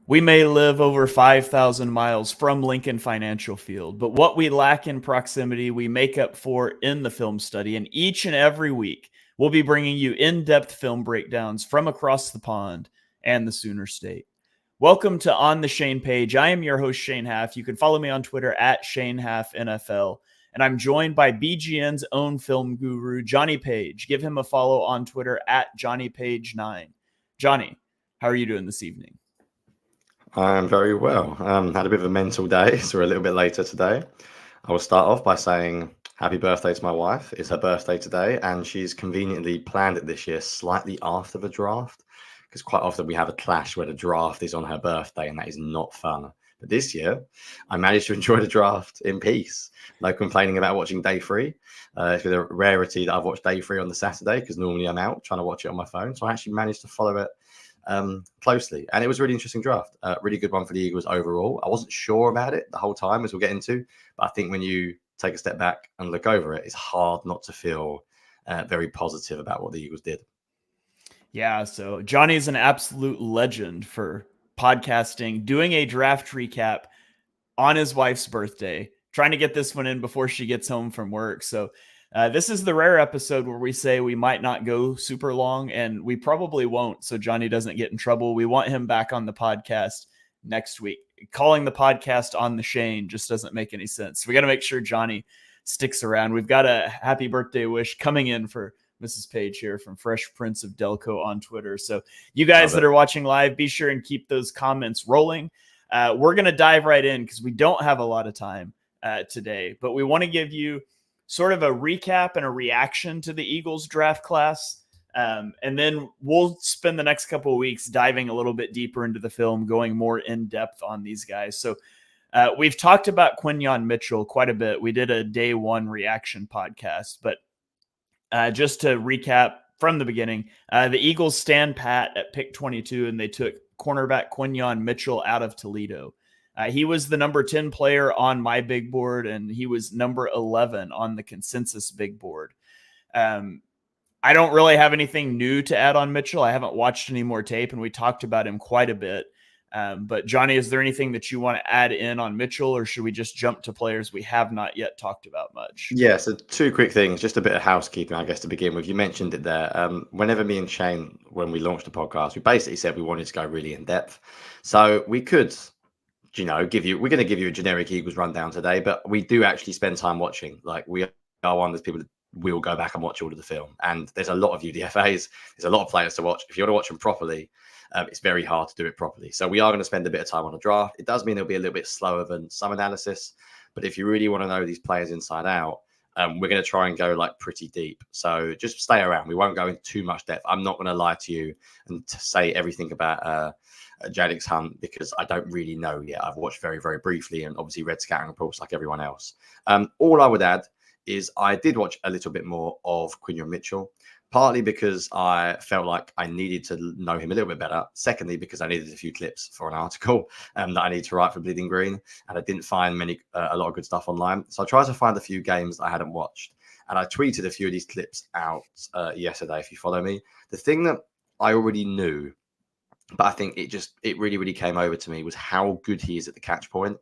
We may live over 5,000 miles from Lincoln Financial Field, but what we lack in proximity, we make up for in the film study. And each and every week, we'll be bringing you in-depth film breakdowns from across the pond and the Sooner State. Welcome to On the Shane page. I am your host, Shane Haff. You can follow me on Twitter at ShaneHaffNFL. And I'm joined by BGN's own film guru, Jonny Page. Give him a follow on Twitter at JonnyPage9. Jonny, how are you doing this evening? I'm very well. Had a bit of a mental day, so we're a little bit later today. I will start off by saying happy birthday to my wife. It's her birthday today, and she's conveniently planned it this year slightly after the draft, because quite often we have a clash where the draft is on her birthday, and that is not fun. But this year, I managed to enjoy the draft in peace. No complaining about watching day 3. It's been a rarity that I've watched day 3 on the Saturday, because normally I'm out trying to watch it on my phone. So I actually managed to follow it closely, and it was a really interesting draft. Really good one for the Eagles overall. I wasn't sure about it the whole time, as we'll get into, but I think when you take a step back and look over it, it's hard not to feel very positive about what the Eagles did. Yeah, so Johnny's an absolute legend for podcasting, doing a draft recap on his wife's birthday, trying to get this one in before she gets home from work. So this is the rare episode where we say we might not go super long, and we probably won't, so Jonny doesn't get in trouble. We want him back on the podcast next week. Calling the podcast On the Shane just doesn't make any sense. So we got to make sure Jonny sticks around. We've got a happy birthday wish coming in for Mrs. Page here from Fresh Prince of Delco on Twitter. So you guys that are watching live, be sure and keep those comments rolling. We're going to dive right in because we don't have a lot of time today, but we want to give you sort of a recap and a reaction to the Eagles draft class. And then we'll spend the next couple of weeks diving a little bit deeper into the film, going more in depth on these guys. So we've talked about Quinyon Mitchell quite a bit. We did a day 1 reaction podcast, but just to recap from the beginning, the Eagles stand pat at pick 22, and they took cornerback Quinyon Mitchell out of Toledo. He was the number 10 player on my big board, and he was number 11 on the consensus big board. I don't really have anything new to add on Mitchell. I haven't watched any more tape, and we talked about him quite a bit. But Jonny, is there anything that you want to add in on Mitchell, or should we just jump to players we have not yet talked about much? Yeah, so 2 quick things, just a bit of housekeeping, I guess, to begin with. You mentioned it there. Whenever me and Shane, when we launched the podcast, we basically said we wanted to go really in depth. So we could, we're going to give you a generic Eagles rundown today, but we do actually spend time watching. Like, we are one of those people that will go back and watch all of the film. And there's a lot of UDFAs. There's a lot of players to watch. If you want to watch them properly, it's very hard to do it properly. So we are going to spend a bit of time on the draft. It does mean it'll be a little bit slower than some analysis. But if you really want to know these players inside out, we're going to try and go like pretty deep. So just stay around. We won't go into too much depth. I'm not going to lie to you and to say everything about Jalyx Hunt, because I don't really know yet. I've watched very, very briefly and obviously read scouting reports like everyone else. All I would add is I did watch a little bit more of Quinyon Mitchell, partly because I felt like I needed to know him a little bit better. Secondly, because I needed a few clips for an article that I need to write for Bleeding Green, and I didn't find a lot of good stuff online. So I tried to find a few games I hadn't watched, and I tweeted a few of these clips out yesterday, if you follow me. The thing that I already knew, but I think it really, really came over to me, was how good he is at the catch point.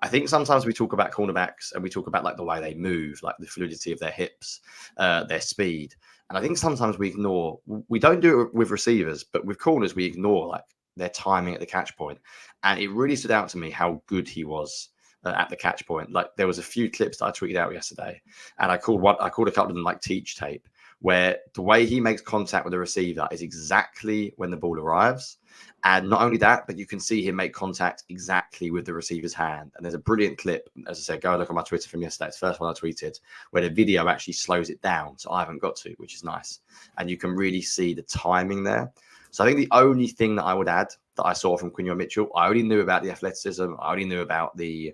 I think sometimes we talk about cornerbacks and we talk about like the way they move, like the fluidity of their hips, their speed. And I think sometimes we don't do it with receivers, but with corners, we ignore like their timing at the catch point. And it really stood out to me how good he was at the catch point. Like, there was a few clips that I tweeted out yesterday, and I called a couple of them like teach tape, where the way he makes contact with the receiver is exactly when the ball arrives. And not only that, but you can see him make contact exactly with the receiver's hand. And there's a brilliant clip, as I said, go and look on my Twitter from yesterday. It's the first one I tweeted, where the video actually slows it down. So I haven't got to, which is nice. And you can really see the timing there. So I think the only thing that I would add that I saw from Quinyon Mitchell, I already knew about the athleticism. I already knew about the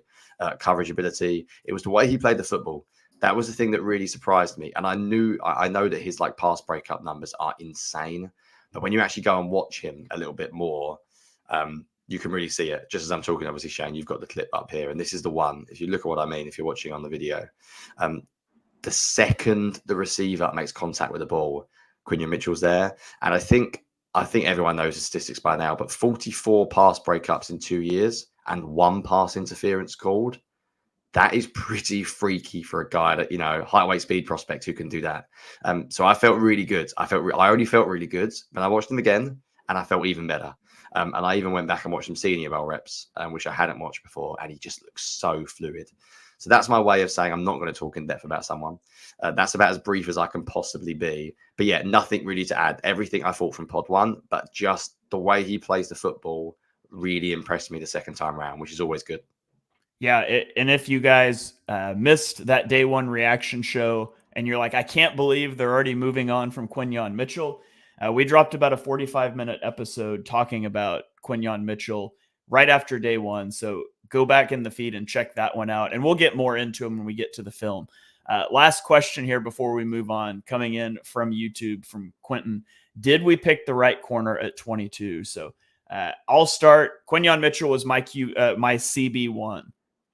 coverage ability. It was the way he played the football. That was the thing that really surprised me. And I know that his like pass breakup numbers are insane, but when you actually go and watch him a little bit more, you can really see it. Just as I'm talking, obviously, Shane, you've got the clip up here, and this is the one. If you look at what I mean, if you're watching on the video, the second the receiver makes contact with the ball, Quinyon Mitchell's there. And I think everyone knows the statistics by now, but 44 pass breakups in 2 years and 1 pass interference called. That is pretty freaky for a guy that, height, weight, speed prospect who can do that. So I felt really good. I already felt really good. Then I watched them again and I felt even better. And I even went back and watched some senior ball reps, which I hadn't watched before. And he just looks so fluid. So that's my way of saying I'm not going to talk in depth about someone. That's about as brief as I can possibly be. But yeah, nothing really to add. Everything I thought from pod 1, but just the way he plays the football really impressed me the second time around, which is always good. Yeah, and if you guys missed that day 1 reaction show and you're like, I can't believe they're already moving on from Quinyon Mitchell, we dropped about a 45-minute episode talking about Quinyon Mitchell right after day 1. So go back in the feed and check that one out, and we'll get more into him when we get to the film. Last question here before we move on, coming in from YouTube from Quentin. Did we pick the right corner at 22? So I'll start. Quinyon Mitchell was my CB1.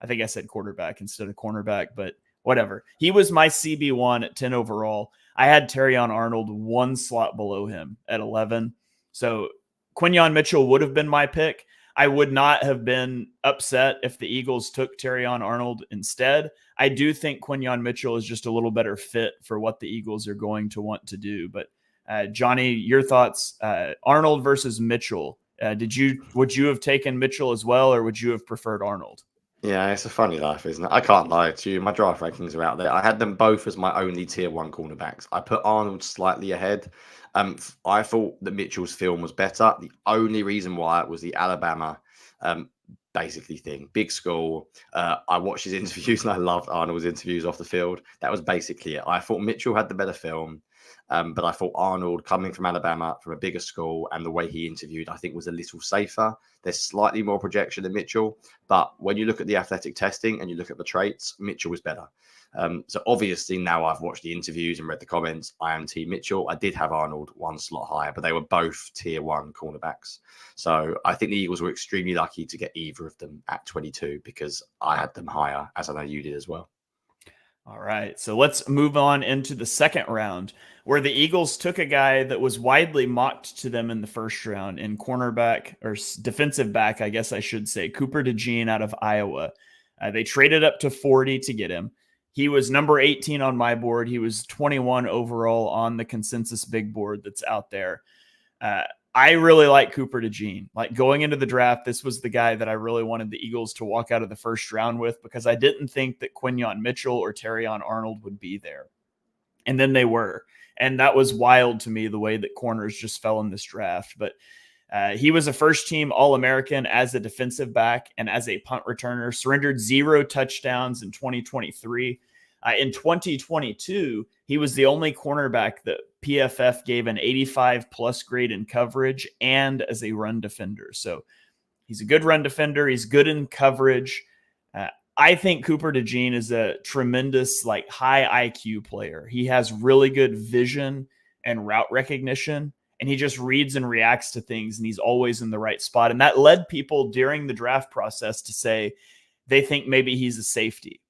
I think I said quarterback instead of cornerback, but whatever. He was my CB1 at 10 overall. I had Terrion Arnold 1 slot below him at 11. So Quinyon Mitchell would have been my pick. I would not have been upset if the Eagles took Terrion Arnold instead. I do think Quinyon Mitchell is just a little better fit for what the Eagles are going to want to do. But Jonny, your thoughts, Arnold versus Mitchell. Would you have taken Mitchell as well, or would you have preferred Arnold? Yeah, it's a funny life, isn't it? I can't lie to you. My draft rankings are out there. I had them both as my only tier 1 cornerbacks. I put Arnold slightly ahead. I thought that Mitchell's film was better. The only reason why was the Alabama basically thing. Big school. I watched his interviews and I loved Arnold's interviews off the field. That was basically it. I thought Mitchell had the better film. But I thought Arnold, coming from Alabama, from a bigger school, and the way he interviewed, I think was a little safer. There's slightly more projection than Mitchell. But when you look at the athletic testing and you look at the traits, Mitchell was better. So obviously now I've watched the interviews and read the comments. I am Team Mitchell. I did have Arnold 1 slot higher, but they were both tier 1 cornerbacks. So I think the Eagles were extremely lucky to get either of them at 22 because I had them higher, as I know you did as well. All right, so let's move on into the second round, where the Eagles took a guy that was widely mocked to them in the first round in cornerback, or defensive back, I guess I should say, Cooper DeJean out of Iowa. They traded up to 40 to get him. He was number 18 on my board. He was 21 overall on the consensus big board that's out there. I really like Cooper DeJean. Like, going into the draft, this was the guy that I really wanted the Eagles to walk out of the first round with, because I didn't think that Quinyon Mitchell or Terrion Arnold would be there. And then they were. And that was wild to me, the way that corners just fell in this draft. But he was a first-team All-American as a defensive back and as a punt returner, surrendered 0 touchdowns in 2023. In 2022, he was the only cornerback that PFF gave an 85+ grade in coverage and as a run defender. So he's a good run defender. He's good in coverage. I think Cooper DeJean is a tremendous, high IQ player. He has really good vision and route recognition, and he just reads and reacts to things, and he's always in the right spot. And that led people during the draft process to say they think maybe he's a safety.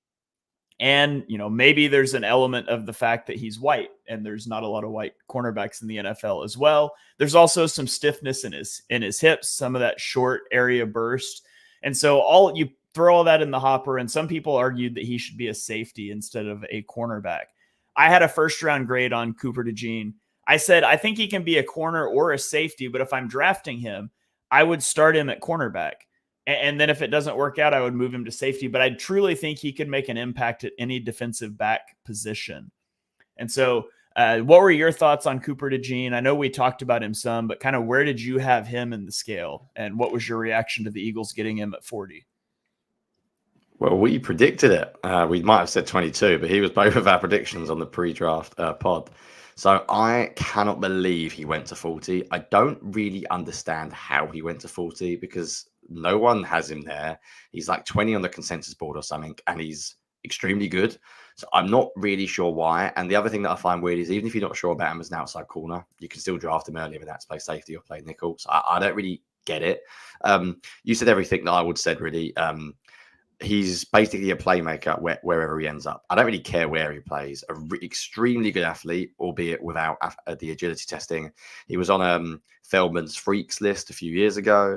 And, maybe there's an element of the fact that he's white, and there's not a lot of white cornerbacks in the NFL as well. There's also some stiffness in his hips, some of that short area burst. And so you throw all that in the hopper, and some people argued that he should be a safety instead of a cornerback. I had a first-round grade on Cooper DeJean. I said, I think he can be a corner or a safety, but if I'm drafting him, I would start him at cornerback. And then if it doesn't work out, I would move him to safety. But I truly think he could make an impact at any defensive back position. And so what were your thoughts on Cooper DeJean? I know we talked about him some, but kind of where did you have him in the scale? And what was your reaction to the Eagles getting him at 40? Well, we predicted it. We might have said 22, but he was both of our predictions on the pre-draft pod. So I cannot believe he went to 40. I don't really understand how he went to 40 because no one has him there. He's like 20 on the consensus board or something, and he's extremely good. So I'm not really sure why. And the other thing that I find weird is even if you're not sure about him as an outside corner, you can still draft him earlier in that to play safety or play nickel. So I don't really get it. You said everything that I would said, really. He's basically a playmaker wherever he ends up. I don't really care where he plays. Extremely good athlete, albeit without the agility testing. He was on Feldman's freaks list a few years ago.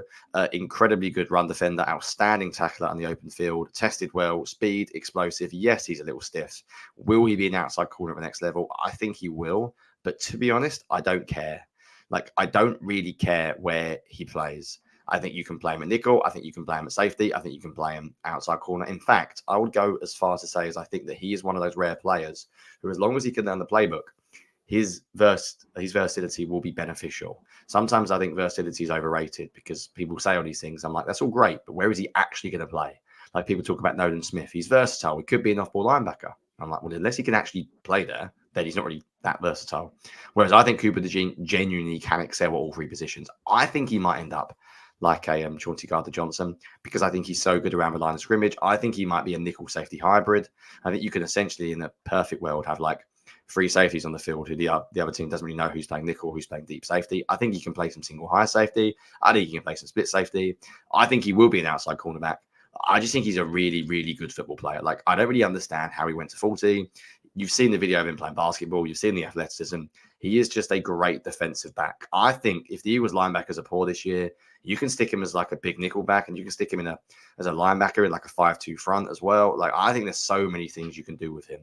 Incredibly good run defender, outstanding tackler on the open field, tested well, speed, explosive. Yes, he's a little stiff. Will he be an outside corner at the next level? I think he will. But to be honest, I don't care. Like, I don't really care where he plays. I think you can play him at nickel. I think you can play him at safety. I think you can play him outside corner. In fact, I would go as far as to say as I think that he is one of those rare players who, as long as he can learn the playbook, his versatility will be beneficial. Sometimes I think versatility is overrated because people say all these things. I'm like, that's all great, but where is he actually going to play? Like, people talk about Nolan Smith. He's versatile. He could be an off-ball linebacker. I'm like, well, unless he can actually play there, then he's not really that versatile. Whereas I think Cooper DeJean genuinely can excel at all three positions. I think he might end up like a Chauncey Gardner-Johnson, because I think he's so good around the line of scrimmage. I think he might be a nickel safety hybrid. I think you can essentially, in a perfect world, have like three safeties on the field who the other team doesn't really know who's playing nickel, who's playing deep safety. I think he can play some single high safety. I think he can play some split safety. I think he will be an outside cornerback. I just think he's a really, really good football player. Like, I don't really understand how he went to 40. You've seen the video of him playing basketball. You've seen the athleticism. He is just a great defensive back. I think if the Eagles linebackers are poor this year, you can stick him as like a big nickel back, and you can stick him as a linebacker in like a 5-2 front as well. Like, I think there's so many things you can do with him.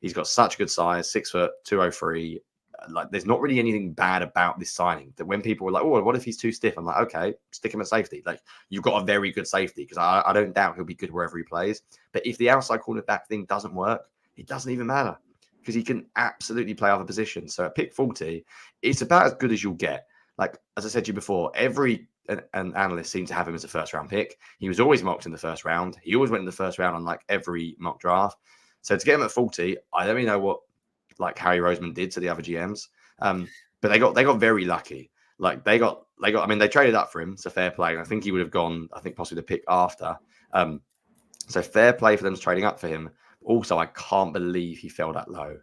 He's got such good size, 6 foot, 203. Like, there's not really anything bad about this signing. That when people were like, oh, what if he's too stiff? I'm like, okay, stick him at safety. Like, you've got a very good safety, because I don't doubt he'll be good wherever he plays. But if the outside cornerback thing doesn't work, it doesn't even matter, because he can absolutely play other positions. So at pick 40, it's about as good as you'll get. Like, as I said to you before, every an analyst seemed to have him as a first-round pick. He was always mocked in the first round. He always went in the first round on like every mock draft. So to get him at 40, I don't really know what like Harry Roseman did to the other GMs, but they got very lucky. Like, they got. I mean, they traded up for him. So fair play. I think he would have gone, I think, possibly the pick after. So fair play for them trading up for him. Also, I can't believe he fell that low.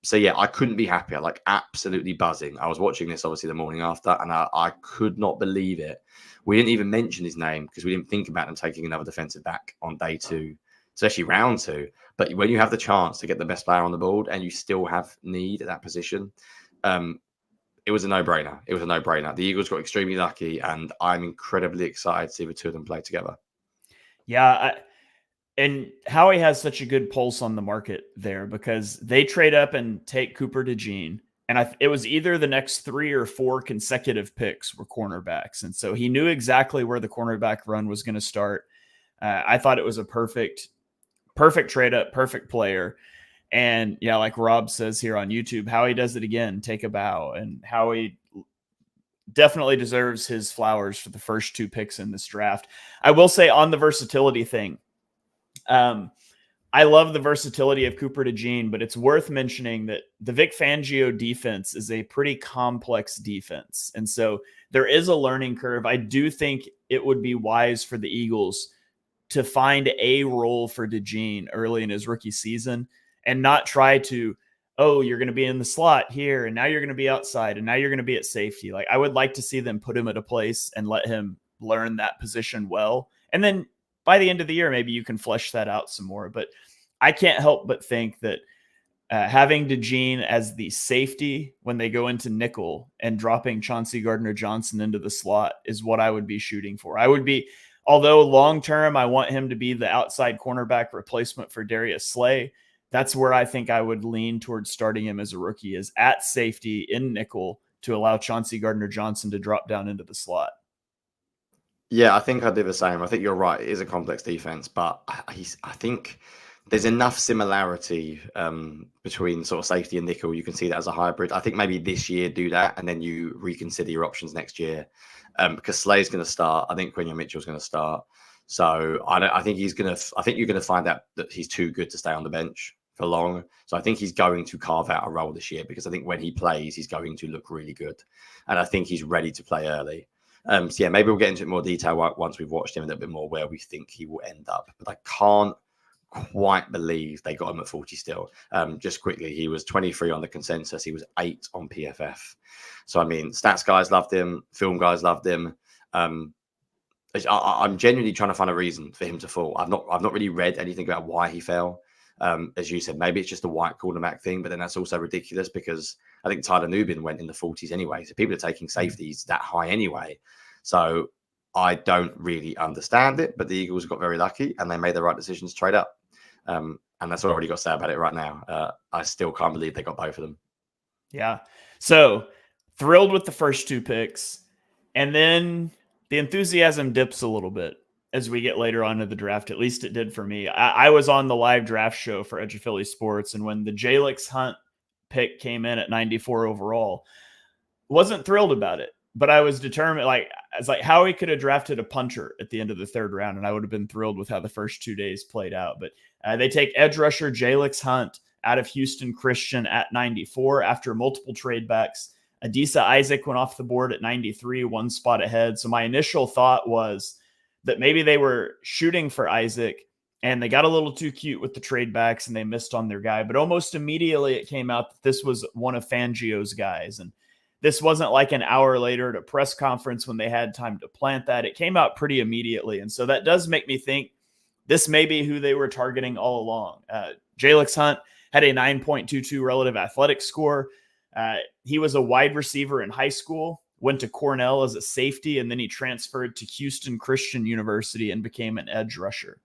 So yeah, I couldn't be happier. Like, absolutely buzzing. I was watching this obviously the morning after, and I could not believe it. We didn't even mention his name because we didn't think about them taking another defensive back on day 2, especially round 2. But when you have the chance to get the best player on the board and you still have need at that position, it was a no-brainer. It was a no-brainer. The Eagles got extremely lucky, and I'm incredibly excited to see the two of them play together. Yeah, and Howie has such a good pulse on the market there, because they trade up and take Cooper DeJean, and it was either the next 3 or 4 consecutive picks were cornerbacks, and so he knew exactly where the cornerback run was going to start. I thought it was a perfect trade up, perfect player. And yeah, like Rob says here on YouTube, Howie does it again. Take a bow. And Howie definitely deserves his flowers for the first 2 picks in this draft. I will say, on the versatility thing, I love the versatility of Cooper DeJean, but it's worth mentioning that the Vic Fangio defense is a pretty complex defense. And so there is a learning curve. I do think it would be wise for the Eagles to find a role for DeJean early in his rookie season, and not try to, oh, you're going to be in the slot here, and now you're going to be outside, and now you're going to be at safety. Like, I would like to see them put him at a place and let him learn that position well. And then by the end of the year, maybe you can flesh that out some more. But I can't help but think that having DeJean as the safety when they go into nickel and dropping Chauncey Gardner-Johnson into the slot is what I would be shooting for. Although long-term, I want him to be the outside cornerback replacement for Darius Slay, that's where I think I would lean towards starting him as a rookie, is at safety in nickel, to allow Chauncey Gardner-Johnson to drop down into the slot. Yeah, I think I do the same. I think you're right. It is a complex defense, but I think there's enough similarity between sort of safety and nickel. You can see that as a hybrid. I think maybe this year do that, and then you reconsider your options next year, because Slay's going to start. I think Quinyon Mitchell's going to start. So I think you're going to find out that he's too good to stay on the bench for long. So I think he's going to carve out a role this year, because I think when he plays, he's going to look really good, and I think he's ready to play early. So yeah, maybe we'll get into more detail once we've watched him a little bit more, where we think he will end up. But I can't quite believe they got him at 40 still. Just quickly, he was 23 on the consensus. He was 8 on PFF. So, I mean, stats guys loved him. Film guys loved him. I'm genuinely trying to find a reason for him to fall. I've not really read anything about why he fell. As you said, maybe it's just a white cornerback thing, but then that's also ridiculous because I think Tyler Nubin went in the 40s anyway. So people are taking safeties that high anyway. So I don't really understand it, but the Eagles got very lucky and they made the right decision to trade up. And that's all I already got to say about it right now. I still can't believe they got both of them. Yeah. So thrilled with the first 2 picks. And then the enthusiasm dips a little bit as we get later on in the draft. At least it did for me. I was on the live draft show for Edge of Philly Sports, and when the Jalyx Hunt pick came in at 94 overall, wasn't thrilled about it, but I was determined. I was like, Howie could have drafted a punter at the end of the 3rd round, and I would have been thrilled with how the first 2 days played out. But they take edge rusher Jalyx Hunt out of Houston Christian at 94 after multiple trade backs. Adisa Isaac went off the board at 93, 1 spot ahead. So my initial thought was that maybe they were shooting for Isaac and they got a little too cute with the trade backs and they missed on their guy. But almost immediately it came out that this was one of Fangio's guys. And this wasn't like an hour later at a press conference when they had time to plant that. It came out pretty immediately. And so that does make me think this may be who they were targeting all along. Jalyx Hunt had a 9.22 relative athletic score. He was a wide receiver in high school, went to Cornell as a safety, and then he transferred to Houston Christian University and became an edge rusher.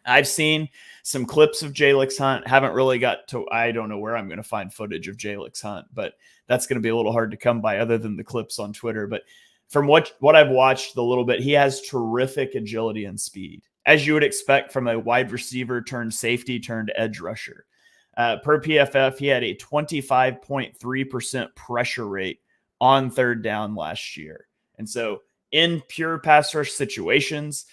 I've seen some clips of Jalyx Hunt. Haven't really got to, I don't know where I'm going to find footage of Jalyx Hunt, but that's going to be a little hard to come by other than the clips on Twitter. But from what I've watched a little bit, he has terrific agility and speed, as you would expect from a wide receiver turned safety turned edge rusher. Per PFF, he had a 25.3% pressure rate on 3rd down last year. And so in pure pass rush situations,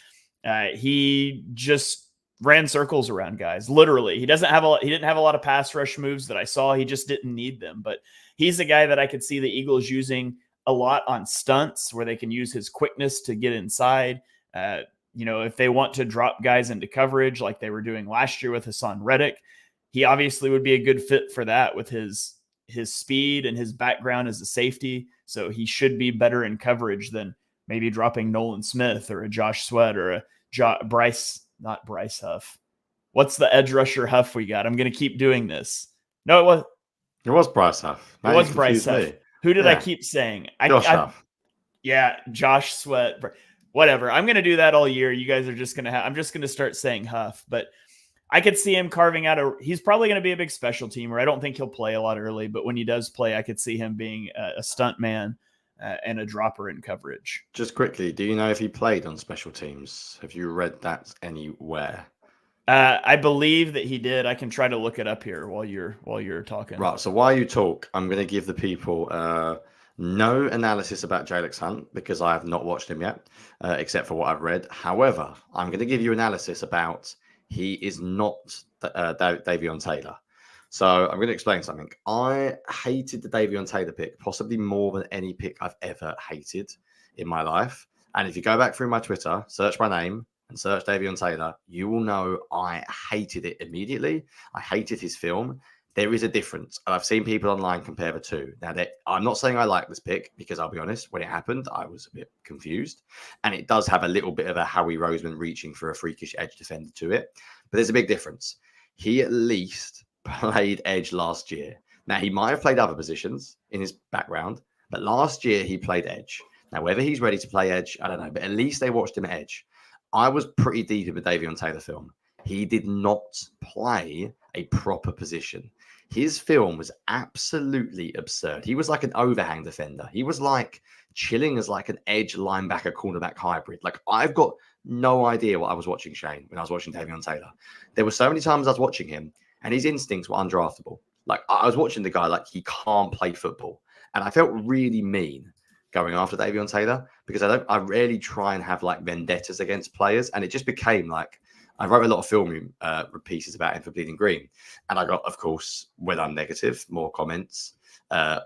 he just ran circles around guys. Literally, he didn't have a lot of pass rush moves that I saw. He just didn't need them. But he's a guy that I could see the Eagles using a lot on stunts where they can use his quickness to get inside. If they want to drop guys into coverage like they were doing last year with Hassan Reddick, he obviously would be a good fit for that with his speed and his background as a safety. So he should be better in coverage than maybe dropping Nolan Smith or a Josh Sweat or a not Bryce Huff. What's the edge rusher Huff we got? I'm going to keep doing this. No, it was Bryce Huff. It was Bryce Huff. Who did I keep saying? Josh Huff. Yeah, Josh Sweat. Whatever. I'm going to do that all year. You guys are just going to I'm just going to start saying Huff, but I could see him carving out he's probably going to be a big special teamer. I don't think he'll play a lot early, but when he does play, I could see him being a stunt man and a dropper in coverage. Just quickly, do you know if he played on special teams? Have you read that anywhere? I believe that he did. I can try to look it up here while you're talking. Right. So while you talk, I'm going to give the people no analysis about Jalyx Hunt because I have not watched him yet, except for what I've read. However, I'm going to give you analysis about he is not Davion Taylor. So I'm going to explain something. I hated the Davion Taylor pick, possibly more than any pick I've ever hated in my life. And if you go back through my Twitter, search my name and search Davion Taylor, you will know I hated it immediately. I hated his film. There is a difference. And I've seen people online compare the two. Now, I'm not saying I like this pick because I'll be honest, when it happened, I was a bit confused. And it does have a little bit of a Howie Roseman reaching for a freakish edge defender to it. But there's a big difference. He at least played edge last year. Now, he might have played other positions in his background, but last year he played edge. Now, whether he's ready to play edge, I don't know, but at least they watched him edge. I was pretty deep in the Davion Taylor film. He did not play a proper position. His film was absolutely absurd. He was like an overhang defender. He was like chilling as like an edge linebacker cornerback hybrid. Like I've got no idea what I was watching, Shane, when I was watching Davion Taylor. There were so many times I was watching him and his instincts were undraftable. Like I was watching the guy like he can't play football. And I felt really mean going after Davion Taylor because I rarely try and have like vendettas against players. And it just became like, I wrote a lot of film pieces about him for Bleeding Green. And I got, of course, when I'm negative, more comments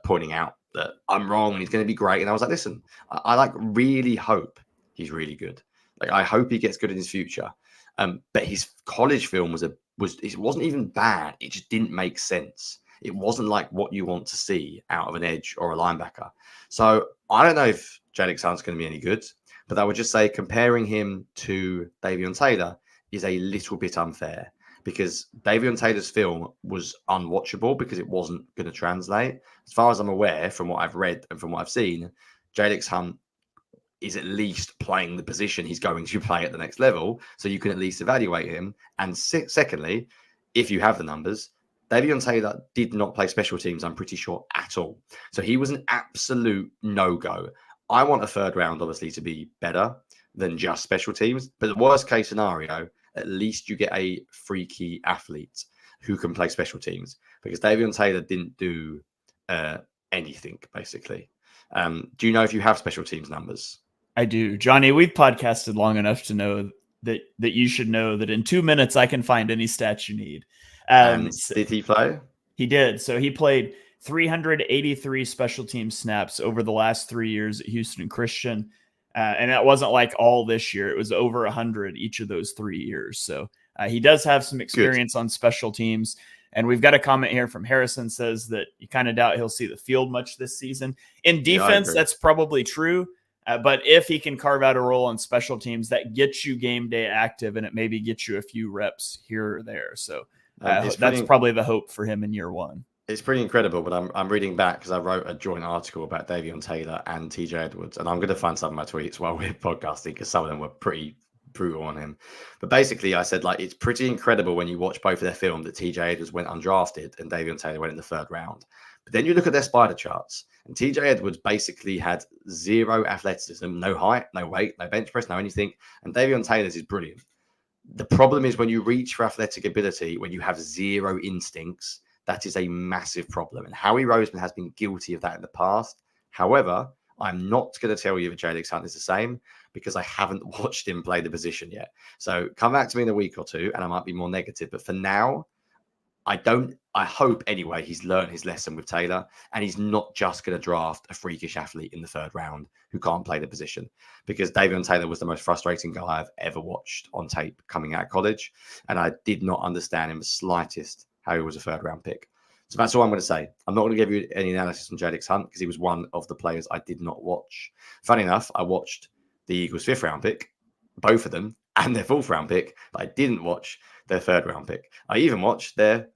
pointing out that I'm wrong and he's going to be great. And I was like, listen, I like really hope he's really good. Like, I hope he gets good in his future. But his college film it wasn't even bad. It just didn't make sense. It wasn't like what you want to see out of an edge or a linebacker. So I don't know if Jalyx Hunt's going to be any good, but I would just say comparing him to Davion Taylor is a little bit unfair because Davion Taylor's film was unwatchable because it wasn't going to translate. As far as I'm aware, from what I've read and from what I've seen, Jalyx Hunt is at least playing the position he's going to play at the next level, so you can at least evaluate him. And secondly, if you have the numbers, Davion Taylor did not play special teams, I'm pretty sure, at all. So he was an absolute no-go. I want a third round, obviously, to be better than just special teams. But the worst case scenario, at least you get a freaky athlete who can play special teams. Because Davion Taylor didn't do anything, basically. Do you know if you have special teams numbers? I do. Jonny, we've podcasted long enough to know that you should know that in 2 minutes I can find any stats you need. And did he play? He did. So he played 383 special team snaps over the last 3 years at Houston Christian. And that wasn't like all this year. It was over 100 each of those 3 years. So he does have some experience on special teams. And we've got a comment here from Harrison says that you kind of doubt he'll see the field much this season. In defense, that's probably true. But if he can carve out a role on special teams, that gets you game day active and it maybe gets you a few reps here or there. So that's probably the hope for him in year one. It's pretty incredible, but I'm reading back because I wrote a joint article about Davion Taylor and TJ Edwards, and I'm going to find some of my tweets while we're podcasting because some of them were pretty brutal on him. But basically, I said, like, it's pretty incredible when you watch both of their film that TJ Edwards went undrafted and Davion Taylor went in the third round. But then you look at their spider charts, and TJ Edwards basically had zero athleticism, no height, no weight, no bench press, no anything. And Davion Taylor's is brilliant. The problem is when you reach for athletic ability, when you have zero instincts, that is a massive problem. And Howie Roseman has been guilty of that in the past. However, I'm not going to tell you that Jalyx Hunt is the same because I haven't watched him play the position yet. So come back to me in a week or two and I might be more negative. But for now, I hope anyway he's learned his lesson with Taylor and he's not just going to draft a freakish athlete in the third round who can't play the position, because Davion Taylor was the most frustrating guy I've ever watched on tape coming out of college. And I did not understand in the slightest how he was a third round pick. So that's all I'm going to say. I'm not going to give you any analysis on Jalyx Hunt because he was one of the players I did not watch. Funny enough, I watched the Eagles' 5th round pick, both of them, and their 4th round pick, but I didn't watch their 3rd round pick. I even watched their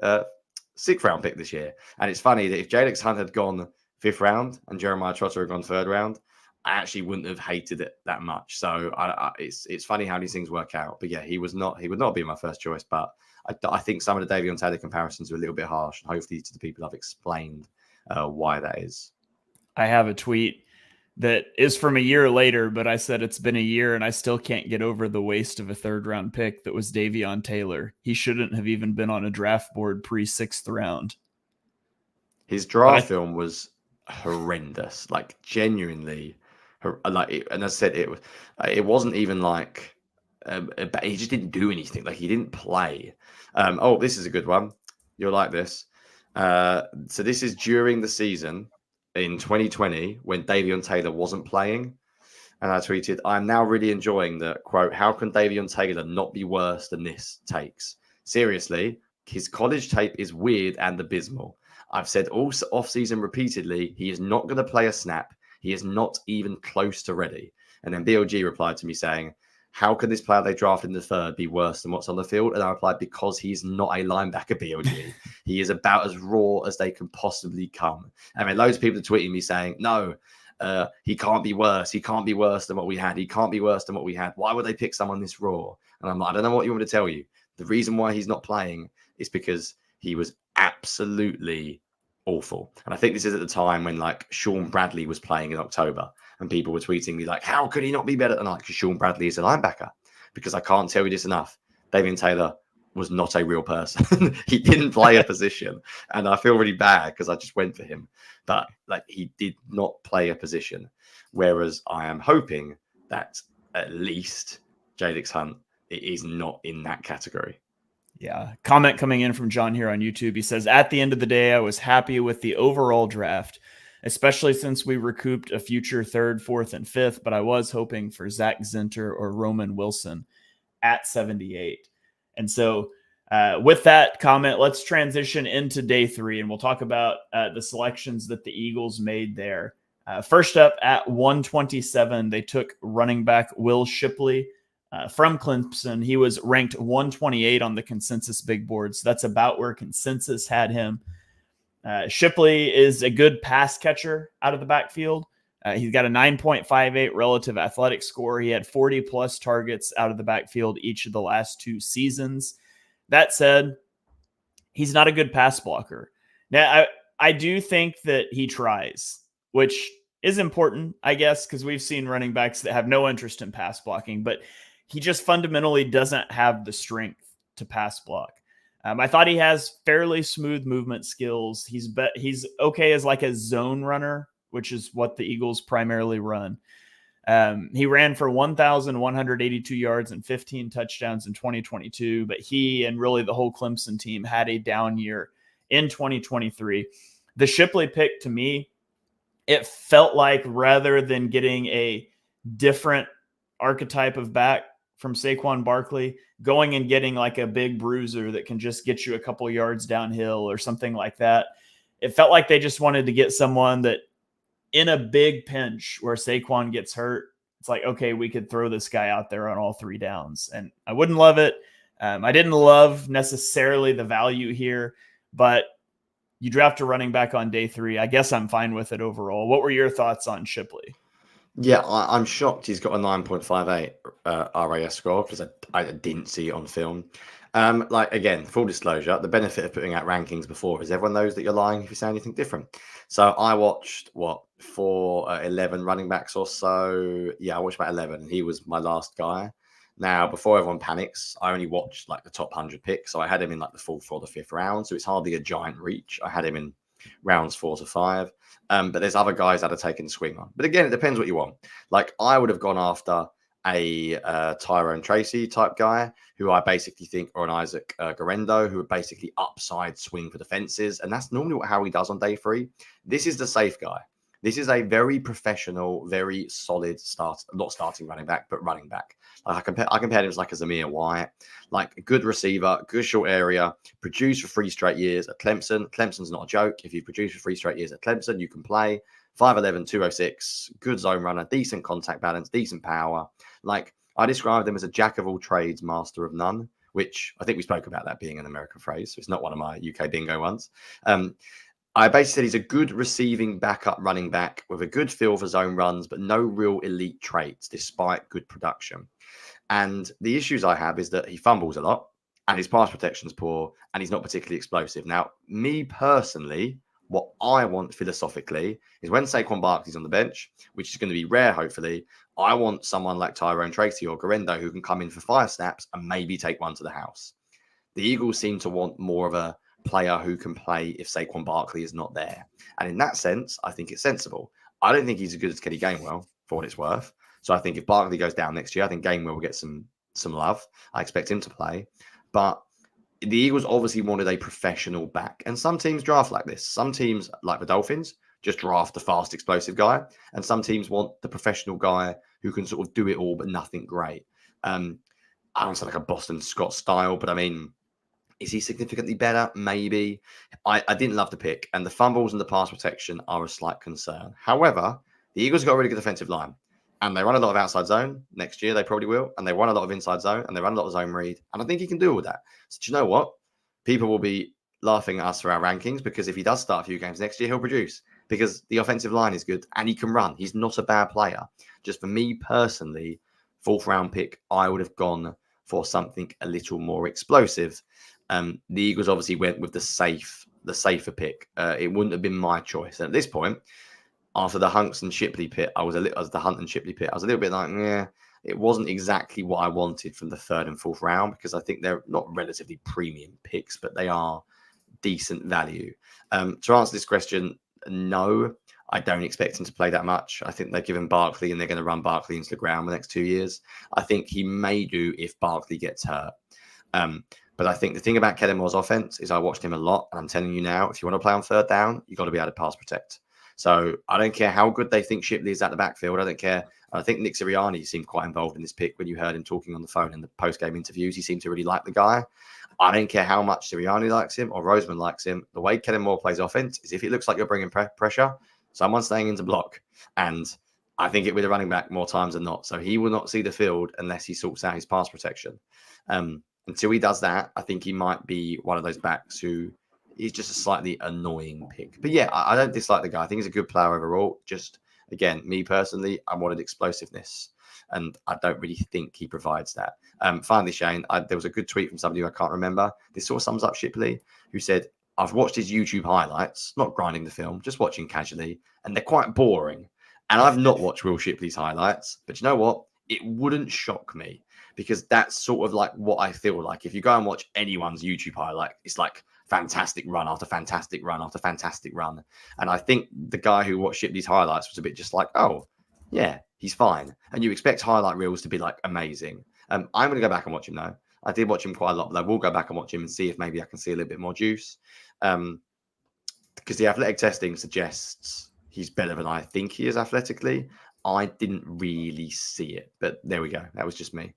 6th round pick this year. And it's funny that if Jalyx Hunt had gone 5th round and Jeremiah Trotter had gone 3rd round, I actually wouldn't have hated it that much. So it's funny how these things work out. But yeah, he would not be my first choice. But I think some of the Davion Taylor comparisons are a little bit harsh. And hopefully to the people I've explained why that is. I have a tweet that is from a year later, but I said it's been a year and I still can't get over the waste of a 3rd round pick that was Davion Taylor. He shouldn't have even been on a draft board pre-6th round. His draft film was horrendous, like genuinely. Like, and as I said, it wasn't even like he just didn't do anything. Like he didn't play. Oh, this is a good one. You'll like this. So this is during the season in 2020 when Davion Taylor wasn't playing. And I tweeted, I'm now really enjoying the quote, how can Davion Taylor not be worse than this takes? Seriously, his college tape is weird and abysmal. I've said all offseason repeatedly, he is not going to play a snap. He is not even close to ready. And then BLG replied to me saying, how can this player they drafted in the 3rd be worse than what's on the field? And I replied, because he's not a linebacker, BLG. He is about as raw as they can possibly come. I mean, loads of people are tweeting me saying, no, he can't be worse. He can't be worse than what we had. He can't be worse than what we had. Why would they pick someone this raw? And I'm like, I don't know what you want me to tell you. The reason why he's not playing is because he was absolutely awful. And I think this is at the time when like Sean Bradley was playing in October and people were tweeting me like, how could he not be better than like Sean Bradley is a linebacker? Because I can't tell you this enough. Davion Taylor was not a real person. He didn't play a position. And I feel really bad because I just went for him. But like he did not play a position. Whereas I am hoping that at least Jalyx Hunt is not in that category. Yeah. Comment coming in from John here on YouTube. He says, at the end of the day, I was happy with the overall draft, especially since we recouped a future 3rd, 4th, and 5th, but I was hoping for Zach Zinter or Roman Wilson. at 78. And so with that comment, let's transition into day 3, and we'll talk about the selections that the Eagles made there. First up at 127, they took running back Will Shipley from Clemson. He was ranked 128 on the consensus big board, so that's about where consensus had him. Shipley is a good pass catcher out of the backfield. He's got a 9.58 relative athletic score. He had 40-plus targets out of the backfield each of the last 2 seasons. That said, he's not a good pass blocker. Now, I do think that he tries, which is important, I guess, because we've seen running backs that have no interest in pass blocking, but he just fundamentally doesn't have the strength to pass block. I thought he has fairly smooth movement skills. He's okay as like a zone runner, which is what the Eagles primarily run. He ran for 1,182 yards and 15 touchdowns in 2022, but he and really the whole Clemson team had a down year in 2023. The Shipley pick, to me, it felt like rather than getting a different archetype of back from Saquon Barkley, going and getting like a big bruiser that can just get you a couple yards downhill or something like that, it felt like they just wanted to get someone that in a big pinch where Saquon gets hurt, it's like, okay, we could throw this guy out there on all 3 downs. And I wouldn't love it. I didn't love necessarily the value here, but you draft a running back on day 3. I guess I'm fine with it overall. What were your thoughts on Shipley? Yeah, I'm shocked he's got a 9.58 RAS score because I didn't see it on film. Like, again, full disclosure, the benefit of putting out rankings before is everyone knows that you're lying if you say anything different. So I watched, 11 running backs or so. Yeah, I watched about 11, and he was my last guy. Now, before everyone panics, I only watched like the top 100 picks. So I had him in like the 4th or the 5th round. So it's hardly a giant reach. I had him in rounds 4 to 5. But there's other guys that are taking the swing on. But again, it depends what you want. Like, I would have gone after a Tyrone Tracy type guy who I basically think, or an Isaac Garendo, who would basically upside swing for the fences. And that's normally how he does on day 3. This is the safe guy. This is a very professional, very solid not starting running back, but running back. Like I compared him to like a Zamir White, like a good receiver, good short area, produced for 3 straight years at Clemson. Clemson's not a joke. If you produce for 3 straight years at Clemson, you can play. 5'11", 206, good zone runner, decent contact balance, decent power. Like, I described him as a jack of all trades, master of none, which I think we spoke about that being an American phrase. So it's not one of my UK bingo ones. I basically said he's a good receiving backup running back with a good feel for zone runs, but no real elite traits despite good production. And the issues I have is that he fumbles a lot and his pass protection's poor and he's not particularly explosive. Now, me personally, what I want philosophically is when Saquon Barkley's on the bench, which is going to be rare, hopefully, I want someone like Tyrone Tracy or Garendo who can come in for 5 snaps and maybe take one to the house. The Eagles seem to want more of a player who can play if Saquon Barkley is not there. And in that sense, I think it's sensible. I don't think he's as good as Kenny Gainwell, for what it's worth. So I think if Barkley goes down next year, I think Gainwell will get some love. I expect him to play. But the Eagles obviously wanted a professional back. And some teams draft like this. Some teams, like the Dolphins, just draft the fast, explosive guy. And some teams want the professional guy who can sort of do it all, but nothing great. I don't say like a Boston Scott style, but I mean, is he significantly better? Maybe. I didn't love the pick, and the fumbles and the pass protection are a slight concern. However, the Eagles got a really good defensive line, and they run a lot of outside zone. Next year, they probably will, and they run a lot of inside zone, and they run a lot of zone read, and I think he can do all that. So do you know what? People will be laughing at us for our rankings because if he does start a few games next year, he'll produce because the offensive line is good, and he can run. He's not a bad player. Just for me personally, 4th round pick, I would have gone for something a little more explosive. The Eagles obviously went with the safer pick. It wouldn't have been my choice. And at this point, after the Hunt and Shipley pick, I was a little bit like, yeah, it wasn't exactly what I wanted from the 3rd and 4th round because I think they're not relatively premium picks, but they are decent value. To answer this question, no, I don't expect him to play that much. I think they've given Barkley and they're going to run Barkley into the ground the next 2 years. I think he may do if Barkley gets hurt. But I think the thing about Kellen Moore's offense is I watched him a lot. And I'm telling you now, if you want to play on 3rd down, you've got to be able to pass protect. So I don't care how good they think Shipley is at the backfield. I don't care. I think Nick Sirianni seemed quite involved in this pick when you heard him talking on the phone in the post-game interviews. He seemed to really like the guy. I don't care how much Sirianni likes him or Roseman likes him. The way Kellen Moore plays offense is if it looks like you're bringing pressure, someone's staying into block. And I think it with a running back more times than not. So he will not see the field unless he sorts out his pass protection. Until he does that, I think he might be one of those backs who is just a slightly annoying pick. But yeah, I don't dislike the guy. I think he's a good player overall. Just, again, me personally, I wanted explosiveness. And I don't really think he provides that. Finally, Shane, there was a good tweet from somebody who I can't remember. This sort of sums up Shipley, who said, I've watched his YouTube highlights, not grinding the film, just watching casually, and they're quite boring. And I've not watched Will Shipley's highlights, but you know what? It wouldn't shock me because that's sort of like what I feel like. If you go and watch anyone's YouTube highlight, it's like fantastic run after fantastic run after fantastic run. And I think the guy who watched Shipley's highlights was a bit just like, oh, yeah, he's fine. And you expect highlight reels to be like amazing. I'm going to go back and watch him now. I did watch him quite a lot, but I will go back and watch him and see if maybe I can see a little bit more juice. Because the athletic testing suggests he's better than I think he is athletically. I didn't really see it, but there we go. That was just me.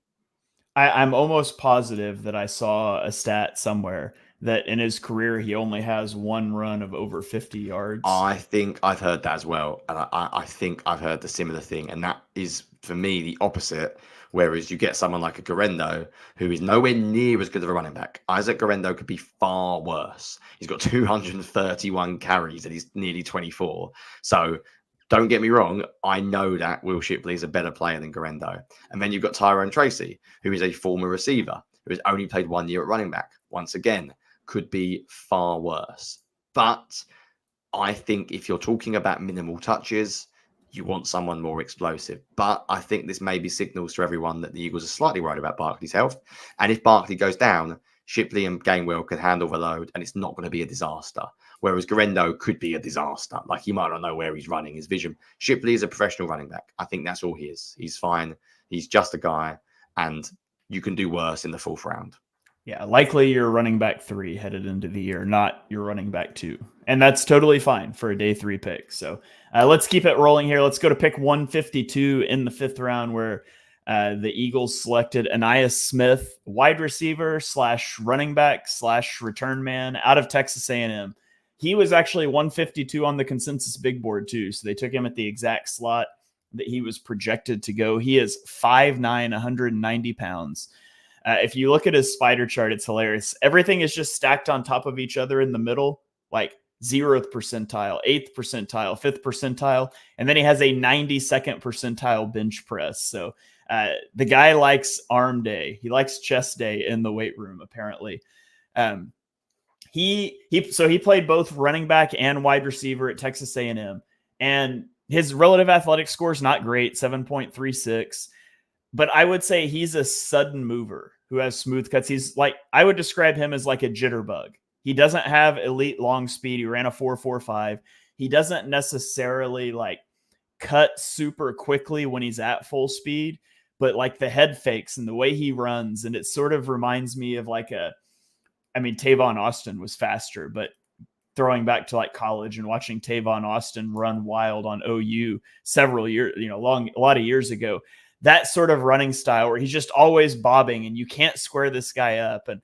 I'm almost positive that I saw a stat somewhere that in his career, he only has one run of over 50 yards. I think I've heard that as well. And I think I've heard the similar thing. And that is, for me, the opposite. Whereas you get someone like a Garendo, who is nowhere near as good of a running back. Isaac Garendo could be far worse. He's got 231 carries and he's nearly 24. So don't get me wrong. I know that Will Shipley is a better player than Garendo. And then you've got Tyrone Tracy, who is a former receiver, who has only played 1 year at running back. Once again, could be far worse. But I think if you're talking about minimal touches, you want someone more explosive. But I think this maybe signals to everyone that the Eagles are slightly worried about Barkley's health. And if Barkley goes down, Shipley and Gainwell can handle the load and it's not going to be a disaster. Whereas Garendo could be a disaster. Like he might not know where he's running, his vision. Shipley is a professional running back. I think that's all he is. He's fine. He's just a guy. And you can do worse in the fourth round. Yeah, likely you're running back 3 headed into the year, not your running back 2. And that's totally fine for a day 3 pick. So let's keep it rolling here. Let's go to pick 152 in the 5th round where the Eagles selected Ainias Smith, wide receiver / running back / return man out of Texas A&M. He was actually 152 on the consensus big board too. So they took him at the exact slot that he was projected to go. He is 5'9", 190 pounds. If you look at his spider chart, it's hilarious. Everything is just stacked on top of each other in the middle, like 0th percentile, 8th percentile, 5th percentile. And then he has a 92nd percentile bench press. So the guy likes arm day. He likes chest day in the weight room, apparently. He played both running back and wide receiver at Texas A&M. And his relative athletic score is not great, 7.36. But I would say he's a sudden mover who has smooth cuts. He's like, I would describe him as like a jitterbug. He doesn't have elite long speed. He ran a 4.45. He doesn't necessarily like cut super quickly when he's at full speed, but like the head fakes and the way he runs. And it sort of reminds me of like Tavon Austin was faster, but throwing back to like college and watching Tavon Austin run wild on OU several years, a lot of years ago. That sort of running style where he's just always bobbing and you can't square this guy up. And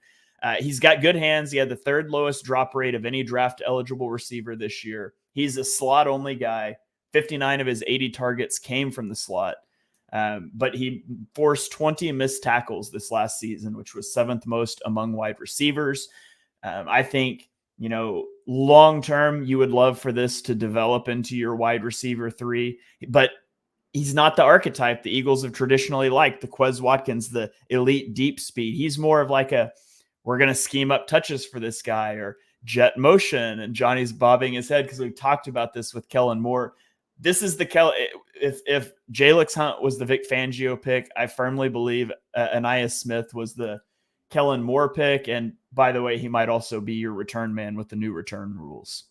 he's got good hands. He had the 3rd lowest drop rate of any draft eligible receiver this year. He's a slot only guy. 59 of his 80 targets came from the slot. But he forced 20 missed tackles this last season, which was 7th most among wide receivers. I think, long-term, you would love for this to develop into your wide receiver 3, but he's not the archetype the Eagles have traditionally liked, the Quez Watkins, the elite deep speed. He's more of like we're going to scheme up touches for this guy or jet motion. And Johnny's bobbing his head because we've talked about this with Kellen Moore. This is if Jalyx Hunt was the Vic Fangio pick, I firmly believe Ainias Smith was the Kellen Moore pick. And by the way, he might also be your return man with the new return rules.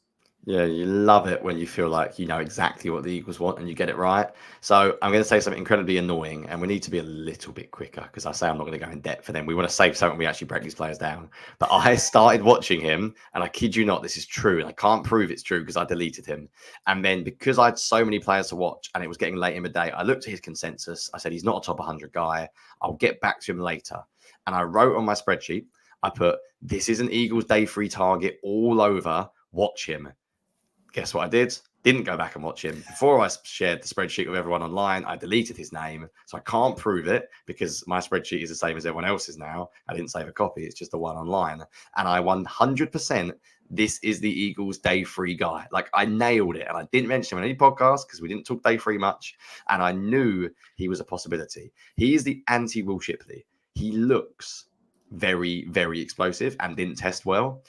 Yeah, you love it when you feel like you know exactly what the Eagles want and you get it right. So I'm going to say something incredibly annoying, and we need to be a little bit quicker because I say I'm not going to go in depth for them. We want to save something. We actually break these players down. But I started watching him, and I kid you not, this is true, and I can't prove it's true because I deleted him. And then because I had so many players to watch, and it was getting late in the day, I looked at his consensus. I said he's not a top 100 guy. I'll get back to him later. And I wrote on my spreadsheet, I put, "This is an Eagles day 3 target all over. Watch him." Guess what I did? Didn't go back and watch him. Before I shared the spreadsheet with everyone online, I deleted his name. So I can't prove it because my spreadsheet is the same as everyone else's now. I didn't save a copy. It's just the one online. And I 100%, this is the Eagles day 3 guy. Like, I nailed it. And I didn't mention him in any podcast because we didn't talk day 3 much. And I knew he was a possibility. He is the anti-Will Shipley. He looks very, very explosive and didn't test well.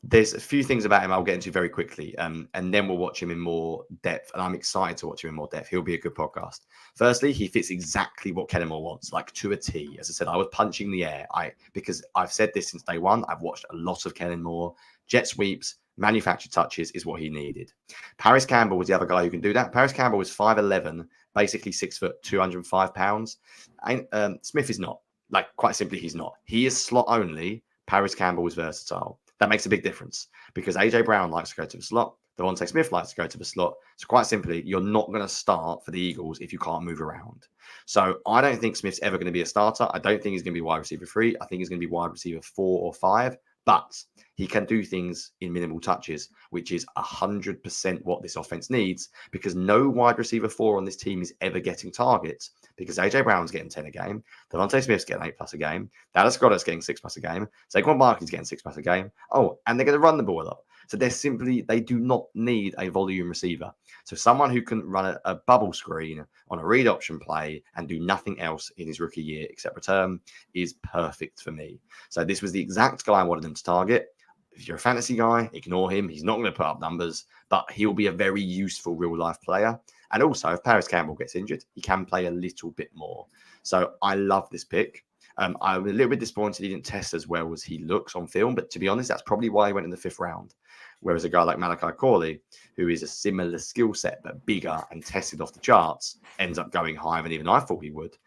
There's a few things about him I'll get into very quickly, and then we'll watch him in more depth. And I'm excited to watch him in more depth. He'll be a good podcast. Firstly, he fits exactly what Kellen Moore wants, like to a T. As I said, I was punching the air. Because I've said this since day one. I've watched a lot of Kellen Moore. Jet sweeps, manufactured touches is what he needed. Paris Campbell was the other guy who can do that. Paris Campbell was 5'11", basically 6 foot, 205 pounds. And Smith is not. Like, quite simply, he's not. He is slot only. Paris Campbell is versatile. That makes a big difference because AJ Brown likes to go to the slot. Devontae Smith likes to go to the slot. So quite simply, you're not going to start for the Eagles if you can't move around. So I don't think Smith's ever going to be a starter. I don't think he's going to be wide receiver 3. I think he's going to be wide receiver 4 or 5. But he can do things in minimal touches, which is 100% what this offense needs because no wide receiver 4 on this team is ever getting targets because AJ Brown's getting 10 a game. Devontae Smith's getting 8+ a game. Dallas Goedert's getting 6+ a game. Saquon Barkley's getting 6+ a game. Oh, and they're going to run the ball a lot. So they do not need a volume receiver. So someone who can run a bubble screen on a read option play and do nothing else in his rookie year except return is perfect for me. So this was the exact guy I wanted him to target. If you're a fantasy guy, ignore him. He's not going to put up numbers, but he'll be a very useful real-life player. And also, if Paris Campbell gets injured, he can play a little bit more. So I love this pick. I'm a little bit disappointed he didn't test as well as he looks on film, but to be honest, that's probably why he went in the 5th round. Whereas a guy like Malachi Corley, who is a similar skill set but bigger and tested off the charts, ends up going higher than even I thought he would.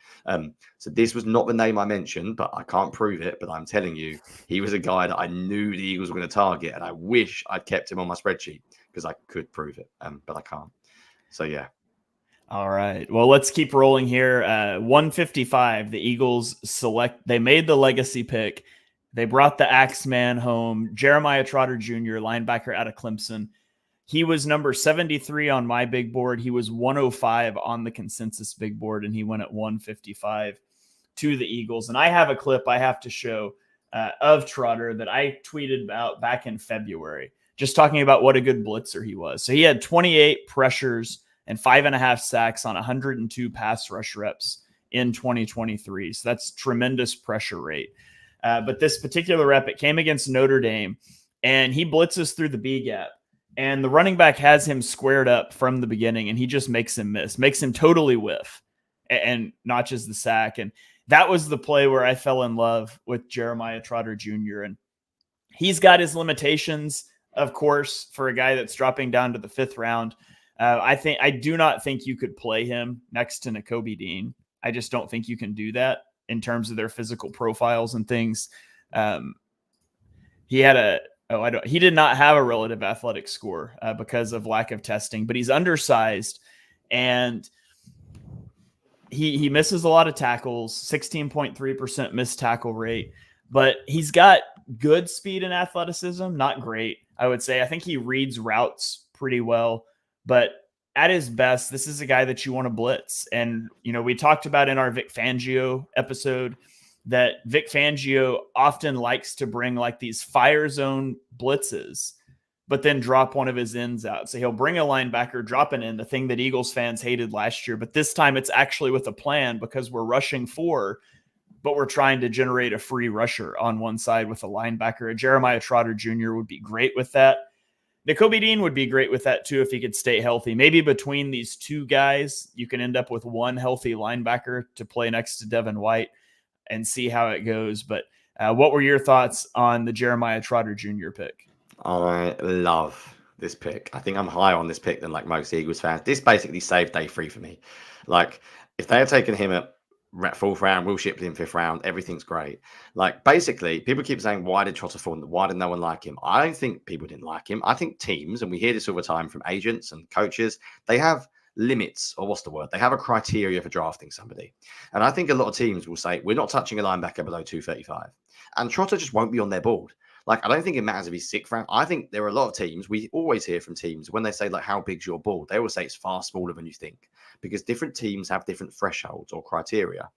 So this was not the name I mentioned, but I can't prove it. But I'm telling you, he was a guy that I knew the Eagles were going to target, and I wish I'd kept him on my spreadsheet because I could prove it, but I can't. So yeah. All right. Well, let's keep rolling here. 155, the Eagles they made the legacy pick. They brought the Axeman home, Jeremiah Trotter Jr., linebacker out of Clemson. He was number 73 on my big board. He was 105 on the consensus big board, and he went at 155 to the Eagles. And I have a clip I have to show of Trotter that I tweeted about back in February, just talking about what a good blitzer he was. So he had 28 pressures and 5.5 sacks on 102 pass rush reps in 2023. So that's tremendous pressure rate. But this particular rep, it came against Notre Dame, and he blitzes through the B gap. And the running back has him squared up from the beginning, and he just makes him miss, makes him totally whiff, and notches the sack. And that was the play where I fell in love with Jeremiah Trotter Jr. And he's got his limitations, of course, for a guy that's dropping down to the 5th round. I do not think you could play him next to Nakobe Dean. I just don't think you can do that in terms of their physical profiles and things. He did not have a relative athletic score because of lack of testing, but he's undersized and he misses a lot of tackles, 16.3% missed tackle rate, but he's got good speed and athleticism, not great, I would say. I think he reads routes pretty well, but at his best, this is a guy that you want to blitz. And, we talked about in our Vic Fangio episode that Vic Fangio often likes to bring like these fire zone blitzes, but then drop one of his ends out. So he'll bring a linebacker, drop an end, the thing that Eagles fans hated last year. But this time it's actually with a plan because we're rushing 4, but we're trying to generate a free rusher on one side with a linebacker. A Jeremiah Trotter Jr. would be great with that. Nakobe Dean would be great with that too if he could stay healthy. Maybe between these two guys, you can end up with one healthy linebacker to play next to Devin White and see how it goes. But what were your thoughts on the Jeremiah Trotter Jr. pick? I love this pick. I think I'm higher on this pick than like most Eagles fans. This basically saved day 3 for me. Like, if they had taken him at 4th round, Will Shipley in 5th round, everything's great. Like, basically, people keep saying, why did Trotter fall? Why did no one like him? I don't think people didn't like him. I think teams, and we hear this all the time from agents and coaches, they have limits, or what's the word? They have a criteria for drafting somebody. And I think a lot of teams will say, we're not touching a linebacker below 235. And Trotter just won't be on their board. Like, I don't think it matters if he's 6th round. I think there are a lot of teams, we always hear from teams when they say, like, how big's your board? They always say it's far smaller than you think, because different teams have different thresholds or criteria.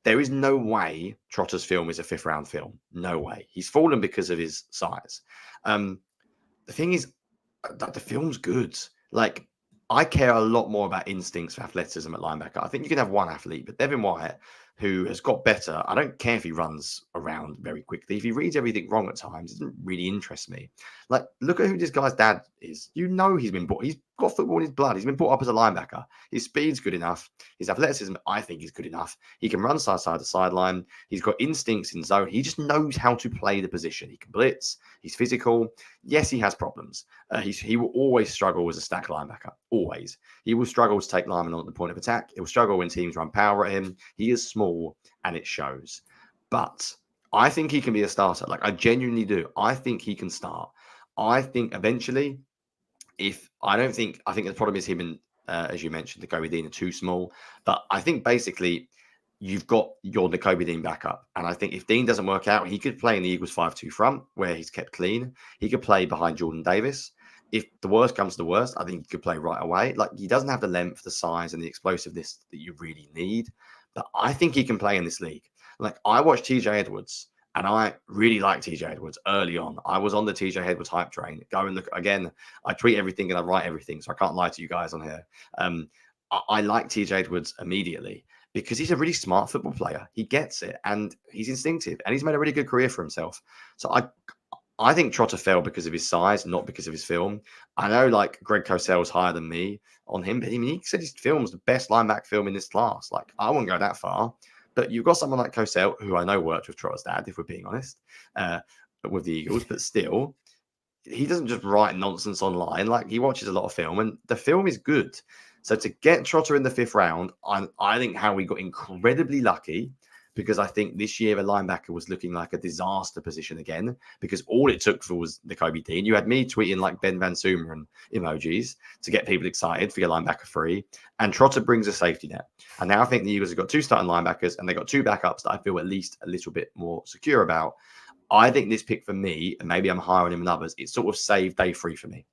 There is no way Trotter's film is a 5th round film. No way. He's fallen because of his size. The thing is, the film's good. Like, I care a lot more about instincts for athleticism at linebacker. I think you can have one athlete, but Devin White, who has got better, I don't care if he runs around very quickly. If he reads everything wrong at times, it doesn't really interest me. Like, look at who this guy's dad is. You know he's got football in his blood. He's been brought up as a linebacker. His speed's good enough. His athleticism, I think, is good enough. He can run side to sideline. He's got instincts in zone. He just knows how to play the position. He can blitz. He's physical. Yes, he has problems. He will always struggle as a stack linebacker. Always. He will struggle to take linemen on the point of attack. He will struggle when teams run power at him. He is small, and it shows. But I think he can be a starter. Like, I genuinely do. I think he can start. I think eventually, I think the problem is him and, as you mentioned, Nakobe Dean are too small. But I think basically you've got your Nakobe Dean backup. And I think if Dean doesn't work out, he could play in the Eagles 5-2 front where he's kept clean. He could play behind Jordan Davis. If the worst comes to the worst, I think he could play right away. Like, he doesn't have the length, the size, and the explosiveness that you really need. But I think he can play in this league. Like, I watched TJ Edwards, and I really liked TJ Edwards early on. I was on the TJ Edwards hype train. Go and look again. I tweet everything and I write everything, so I can't lie to you guys on here. I like TJ Edwards immediately because he's a really smart football player. He gets it, and he's instinctive, and he's made a really good career for himself. So I think Trotter fell because of his size, not because of his film. I know, like, Greg Cosell's higher than me on him, but I mean, he said his film's the best linebacker film in this class. Like, I wouldn't go that far. But you've got someone like Cosell, who I know worked with Trotter's dad, if we're being honest, with the Eagles, but still, he doesn't just write nonsense online. Like, he watches a lot of film, and the film is good. So to get Trotter in the 5th round, I think Howie got incredibly lucky, because I think this year a linebacker was looking like a disaster position again, because all it took for was Nakobe Dean. You had me tweeting like Ben Van Sumeren emojis to get people excited for your linebacker 3, and Trotter brings a safety net. And now I think the Eagles have got 2 starting linebackers, and they got 2 backups that I feel at least a little bit more secure about. I think this pick for me, and maybe I'm higher on him than others, it sort of saved day 3 for me.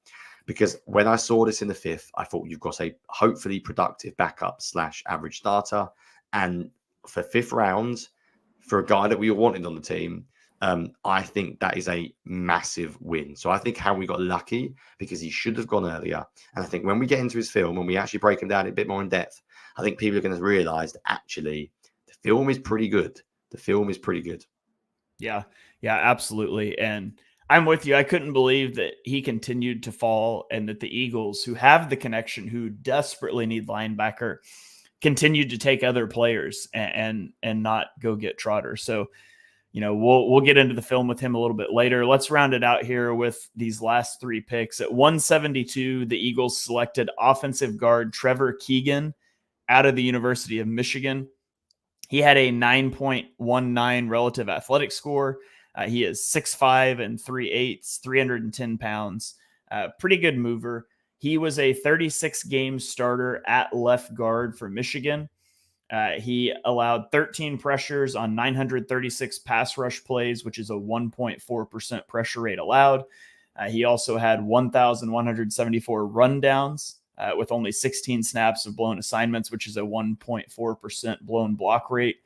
Because when I saw this in the 5th, I thought you've got a hopefully productive backup / average starter. And for 5th round, for a guy that we all wanted on the team, I think that is a massive win. So I think Howie got lucky because he should have gone earlier. And I think when we get into his film, when we actually break him down a bit more in depth, I think people are going to realize that actually the film is pretty good. The film is pretty good. Yeah, absolutely. And I'm with you. I couldn't believe that he continued to fall, and that the Eagles, who have the connection, who desperately need linebacker, continued to take other players and not go get Trotter. So, you know, we'll get into the film with him a little bit later. Let's round it out here with these last 3 picks. At 172, the Eagles selected offensive guard Trevor Keegan out of the University of Michigan. He had a 9.19 relative athletic score. He is 6'5" and 3/8, 310 pounds. Pretty good mover. He was a 36-game starter at left guard for Michigan. He allowed 13 pressures on 936 pass rush plays, which is a 1.4% pressure rate allowed. He also had 1,174 rundowns with only 16 snaps of blown assignments, which is a 1.4% blown block rate.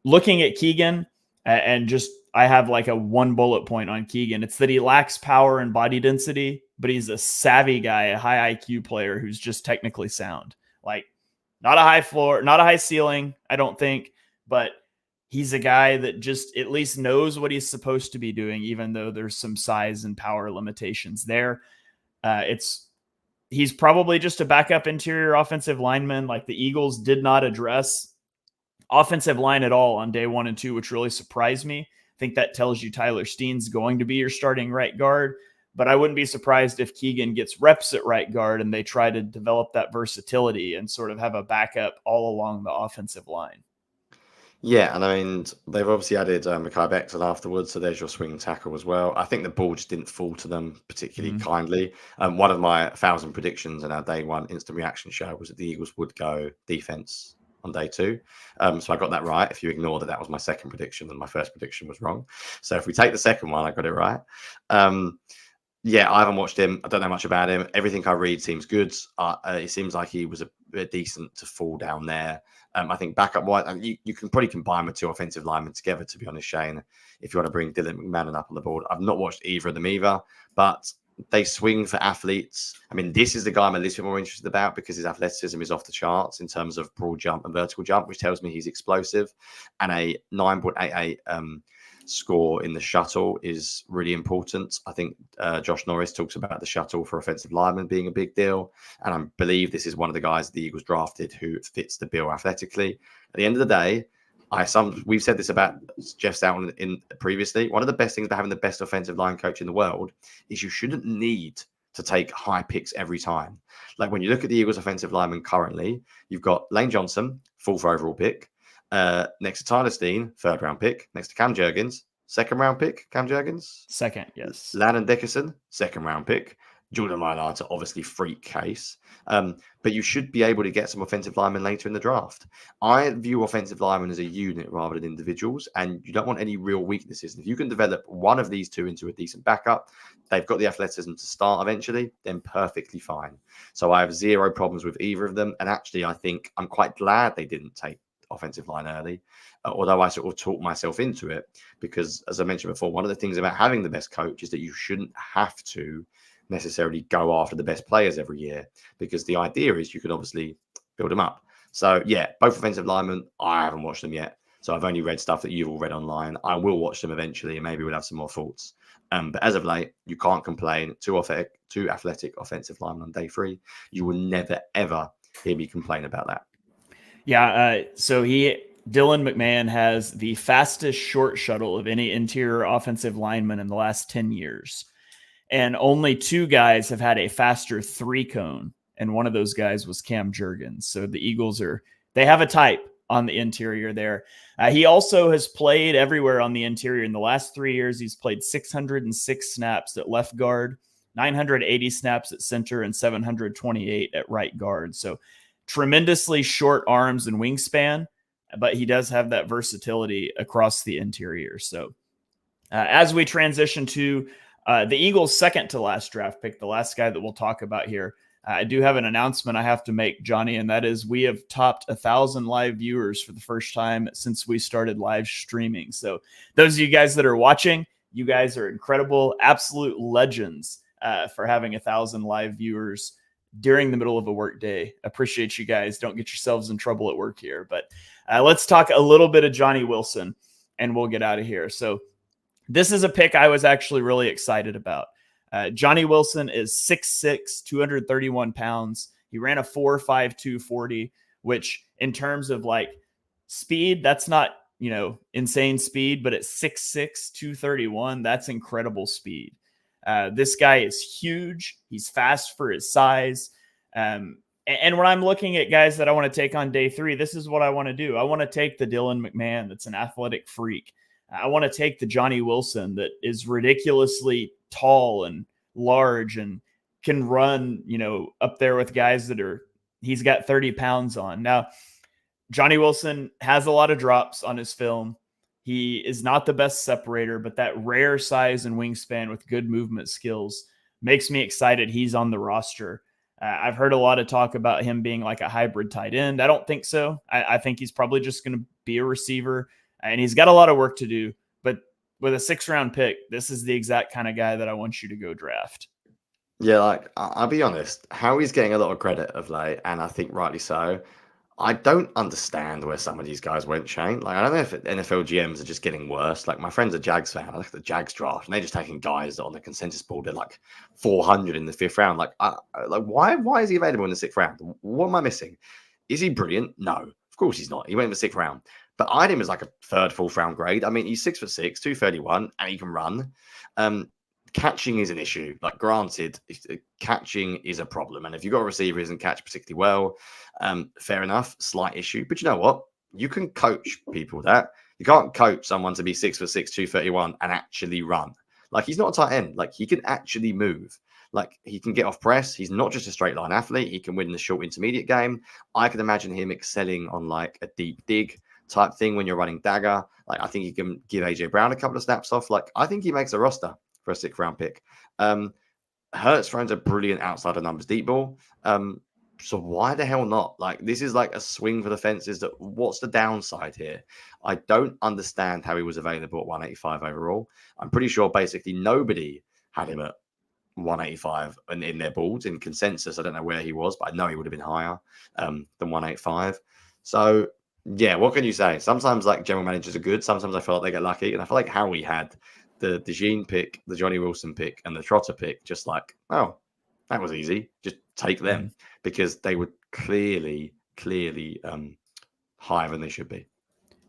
Looking at Keegan, and just I have like a 1 bullet point on Keegan. It's that he lacks power and body density, but he's a savvy guy, a high IQ player who's just technically sound. Like, not a high floor, not a high ceiling, I don't think, but he's a guy that just at least knows what he's supposed to be doing, even though there's some size and power limitations there. He's probably just a backup interior offensive lineman. Like, the Eagles did not address offensive line at all on day 1 and 2, which really surprised me. I think that tells you Tyler Steen's going to be your starting right guard. But I wouldn't be surprised if Keegan gets reps at right guard and they try to develop that versatility and sort of have a backup all along the offensive line. Yeah, and I mean, they've obviously added Mekhi Becton afterwards, so there's your swing tackle as well. I think the ball just didn't fall to them particularly kindly. One of my 1,000 predictions in our day one instant reaction show was that the Eagles would go defense on day 2. So I got that right. If you ignore that, that was my second prediction, and my first prediction was wrong. So if we take the second one, I got it right. Yeah, I haven't watched him. I don't know much about him. Everything I read seems good. It seems like he was a bit decent to fall down there. I think backup wise, you can probably combine the 2 offensive linemen together, to be honest, Shane, if you want to bring Dylan McMahon up on the board. I've not watched either of them either, but they swing for athletes. I mean, this is the guy I'm a little bit more interested about because his athleticism is off the charts in terms of broad jump and vertical jump, which tells me he's explosive. And a 9.88 score in the shuttle is really important. I think Josh Norris talks about the shuttle for offensive linemen being a big deal. And I believe this is one of the guys the Eagles drafted who fits the bill athletically. At the end of the day, we've said this about Jeff Stoughton in previously. One of the best things about having the best offensive line coach in the world is you shouldn't need to take high picks every time. Like when you look at the Eagles offensive linemen currently, you've got Lane Johnson, 4th overall pick. Next to Tyler Steen, 3rd round pick. Next to Cam Jurgens, 2nd round pick. Cam Jurgens? 2nd, yes. Landon Dickerson, 2nd round pick. Jordan Mailata, obviously freak case. But you should be able to get some offensive linemen later in the draft. I view offensive linemen as a unit rather than individuals, and you don't want any real weaknesses. If you can develop one of these 2 into a decent backup, they've got the athleticism to start eventually, then perfectly fine. So I have 0 problems with either of them. And actually, I think I'm quite glad they didn't take offensive line early, although I sort of talked myself into it because, as I mentioned before, one of the things about having the best coach is that you shouldn't have to necessarily go after the best players every year, because the idea is you can obviously build them up. So yeah, both offensive linemen, I haven't watched them yet, so I've only read stuff that you've all read online. I will watch them eventually, and maybe we'll have some more thoughts. But as of late, you can't complain. 2 athletic offensive linemen on day 3. You will never ever hear me complain about that. Yeah, so Dylan McMahon has the fastest short shuttle of any interior offensive lineman in the last 10 years. And only 2 guys have had a faster 3-cone. And one of those guys was Cam Jurgens. So the Eagles they have a type on the interior there. He also has played everywhere on the interior. In the last 3 years, he's played 606 snaps at left guard, 980 snaps at center, and 728 at right guard. So tremendously short arms and wingspan, but he does have that versatility across the interior. So as we transition to the Eagles' second to last draft pick, the last guy that we'll talk about here, I do have an announcement I have to make, Jonny, and that is we have topped 1,000 live viewers for the first time since we started live streaming. So those of you guys that are watching, you guys are incredible, absolute legends for having 1,000 live viewers during the middle of a work day. Appreciate you guys. Don't get yourselves in trouble at work here. But let's talk a little bit of Johnny Wilson, and we'll get out of here. So this is a pick I was actually really excited about. Johnny Wilson is 6'6", 231 pounds. He ran a 4.52 40, which in terms of like speed, that's not, insane speed, but at 6'6", 231, that's incredible speed. This guy is huge. He's fast for his size. And when I'm looking at guys that I want to take on day 3, this is what I want to do. I want to take the Dylan McMahon that's an athletic freak. I want to take the Johnny Wilson that is ridiculously tall and large and can run, up there with guys that he's got 30 pounds on. Now, Johnny Wilson has a lot of drops on his film. He is not the best separator, but that rare size and wingspan with good movement skills makes me excited he's on the roster. I've heard a lot of talk about him being like a hybrid tight end. I don't think so. I think he's probably just going to be a receiver, and he's got a lot of work to do. But with a 6th-round pick, this is the exact kind of guy that I want you to go draft. Yeah, I'll be honest, Howie's getting a lot of credit of late, and I think rightly so. I don't understand where some of these guys went, Shane. I don't know if NFL GMs are just getting worse. My friend's a Jags fan. I look at the Jags draft, and they're just taking guys on the consensus board at 400 in the 5th round. Why is he available in the 6th round? What am I missing? Is he brilliant? No, of course he's not. He went in the 6th round. But I had him as a 3rd, 4th round grade. I mean, he's 6'6", 231, and he can run. catching is an issue. Like, granted, catching is a problem. And if you've got a receiver who doesn't catch particularly well, fair enough, slight issue. But you know what? You can coach people that. You can't coach someone to be 6'6", 231 and actually run. Like, he's not a tight end. Like, he can actually move. Like, he can get off press. He's not just a straight line athlete. He can win in the short intermediate game. I can imagine him excelling on like a deep dig type thing when you're running dagger. Like, I think he can give AJ Brown a couple of snaps off. Like, I think he makes a roster for a 6th round pick. Hurts throws a brilliant outside of numbers deep ball. So why the hell not? Like, this is like a swing for the fences. That what's the downside here? I don't understand how he was available at 185 overall. I'm pretty sure basically nobody had him at 185 in their boards in consensus. I don't know where he was, but I know he would have been higher than 185. So yeah, what can you say? Sometimes like general managers are good. Sometimes I feel like they get lucky, and I feel like Howie had the DeJean pick, the Johnny Wilson pick, and the Trotter pick. Just like, oh, that was easy. Just take them because they were clearly higher than they should be.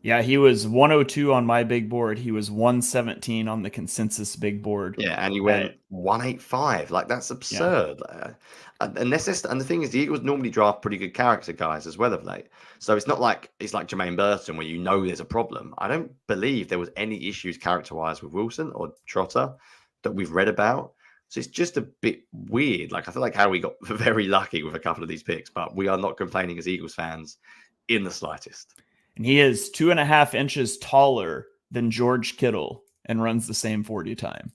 Yeah, he was 102 on my big board. He was 117 on the consensus big board. Yeah, and he went 185. Like, that's absurd. Yeah. And the thing is, the Eagles normally draft pretty good character guys as well of late. So it's not like it's like Jermaine Burton where you know there's a problem. I don't believe there was any issues character-wise with Wilson or Trotter that we've read about. So it's just a bit weird. Like, I feel like how we got very lucky with a couple of these picks, but we are not complaining as Eagles fans in the slightest. And he is 2.5 inches taller than George Kittle and runs the same 40 time.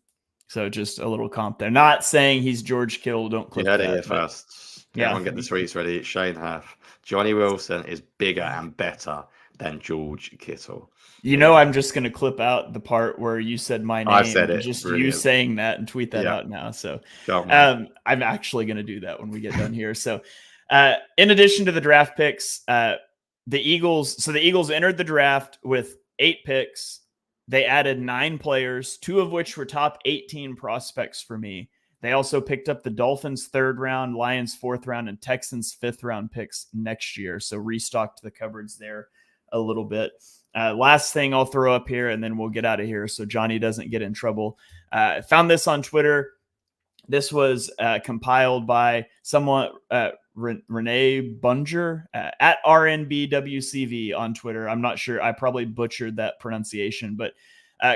So just a little comp there. Not saying he's George Kittle. Don't click that. You heard it here first. Yeah, everyone get the tweets ready. Shane Huff. Johnny Wilson is bigger and better than George Kittle. You know, I'm just going to clip out the part where you said my name. I've said it. Just Brilliant. You saying that and tweet that out now. So I'm actually going to do that when we get done here. So in addition to the draft picks, the Eagles entered the draft with 8 picks. They added 9 players, 2 of which were top 18 prospects for me. They also picked up the Dolphins 3rd round, Lions 4th round, and Texans 5th round picks next year. So restocked the cupboards there a little bit. Last thing I'll throw up here, and then we'll get out of here so Jonny doesn't get in trouble. I found this on Twitter. This was compiled by someone, Renee Bunger at RNBWCV on Twitter. I'm not sure. I probably butchered that pronunciation, but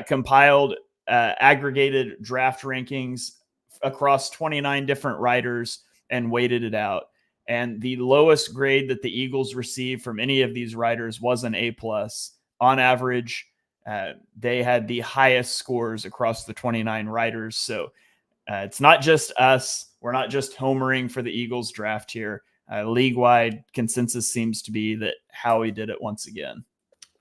compiled aggregated draft rankings across 29 different writers and weighted it out. And the lowest grade that the Eagles received from any of these writers was an A+. On average, they had the highest scores across the 29 writers. So it's not just us. We're not just homering for the Eagles draft here. League-wide consensus seems to be that Howie did it once again.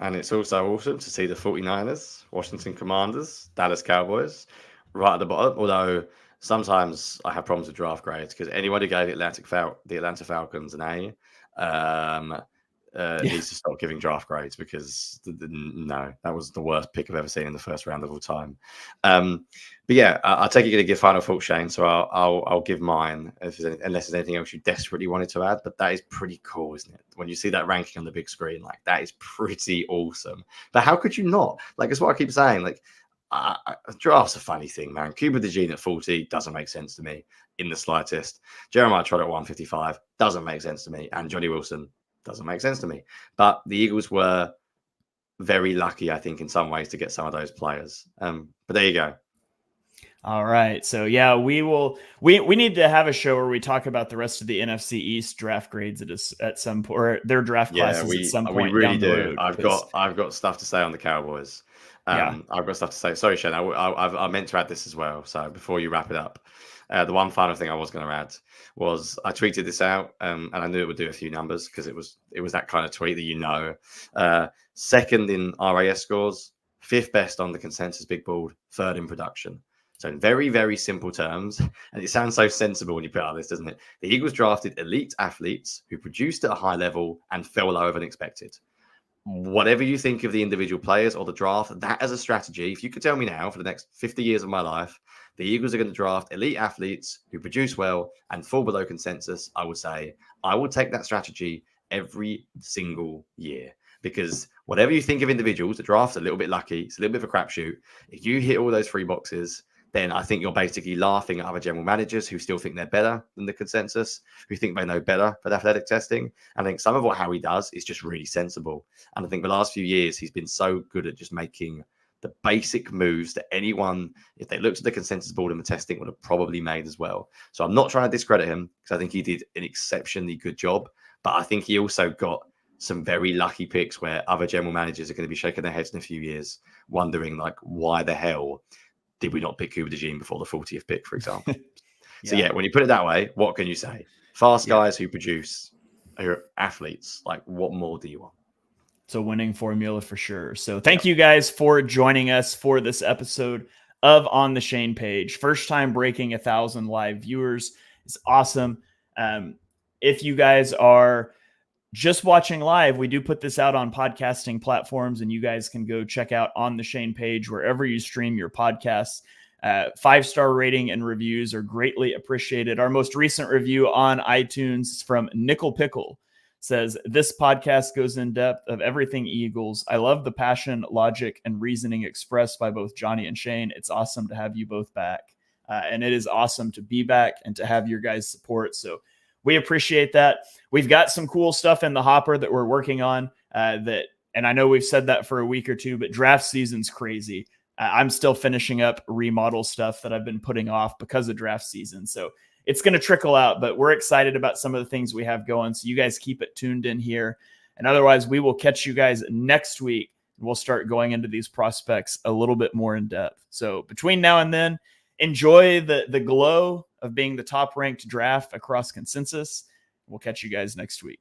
And it's also awesome to see the 49ers, Washington Commanders, Dallas Cowboys right at the bottom. Although sometimes I have problems with draft grades because anyone who gave the Atlanta Falcons an A needs to stop giving draft grades because no, that was the worst pick I've ever seen in the first round of all time. But yeah, I take it you're going to give final thoughts, Shane. So I'll give mine unless there's anything else you desperately wanted to add. But that is pretty cool, isn't it? When you see that ranking on the big screen, like that is pretty awesome. But how could you not? Like, it's what I keep saying. Like, draft's a funny thing, man. Cuba DeJean at 40 doesn't make sense to me in the slightest. Jeremiah Trotter at 155 doesn't make sense to me, and Johnny Wilson doesn't make sense to me. But the Eagles were very lucky, I think, in some ways to get some of those players. But there you go. All right. So yeah, we need to have a show where we talk about the rest of the NFC East draft grades at some point, or their draft classes at some point. We really do. I've got stuff to say on the Cowboys. I've got stuff to say. Sorry, Shane. I meant to add this as well. So before you wrap it up, the one final thing I was going to add was I tweeted this out, and I knew it would do a few numbers because it was that kind of tweet that second in RAS scores, 5th best on the consensus big board, 3rd in production. So in very, very simple terms, and it sounds so sensible when you put out this, doesn't it? The Eagles drafted elite athletes who produced at a high level and fell lower than expected. Whatever you think of the individual players or the draft, that as a strategy, if you could tell me now for the next 50 years of my life, the Eagles are going to draft elite athletes who produce well and fall below consensus, I would say I will take that strategy every single year. Because whatever you think of individuals, the draft's a little bit lucky. It's a little bit of a crapshoot. If you hit all those 3 boxes, then I think you're basically laughing at other general managers who still think they're better than the consensus, who think they know better for athletic testing. And I think some of what Howie does is just really sensible. And I think the last few years, he's been so good at just making the basic moves that anyone, if they looked at the consensus board and the testing, would have probably made as well. So I'm not trying to discredit him because I think he did an exceptionally good job. But I think he also got some very lucky picks where other general managers are going to be shaking their heads in a few years, wondering like, why the hell did we not pick DeJean before the 40th pick, for example? So yeah, when you put it that way, what can you say? Fast guys who produce are athletes. Like, what more do you want? It's a winning formula for sure. So thank you guys for joining us for this episode of On the Shane Page. First time breaking 1,000 live viewers. It's awesome. If you guys are just watching live, we do put this out on podcasting platforms, and you guys can go check out On the Shane Page wherever you stream your podcasts. 5-star rating and reviews are greatly appreciated. Our most recent review on iTunes is from Nickel Pickle. Says, this podcast goes in depth of everything Eagles. I love the passion, logic, and reasoning expressed by both Jonny and Shane. It's awesome to have you both back. And it is awesome to be back and to have your guys' support. So we appreciate that. We've got some cool stuff in the hopper that we're working on and I know we've said that for a week or two, but draft season's crazy. I'm still finishing up remodel stuff that I've been putting off because of draft season. So it's going to trickle out, but we're excited about some of the things we have going. So you guys keep it tuned in here. And otherwise, we will catch you guys next week. We'll start going into these prospects a little bit more in depth. So between now and then, enjoy the glow of being the top ranked draft across consensus. We'll catch you guys next week.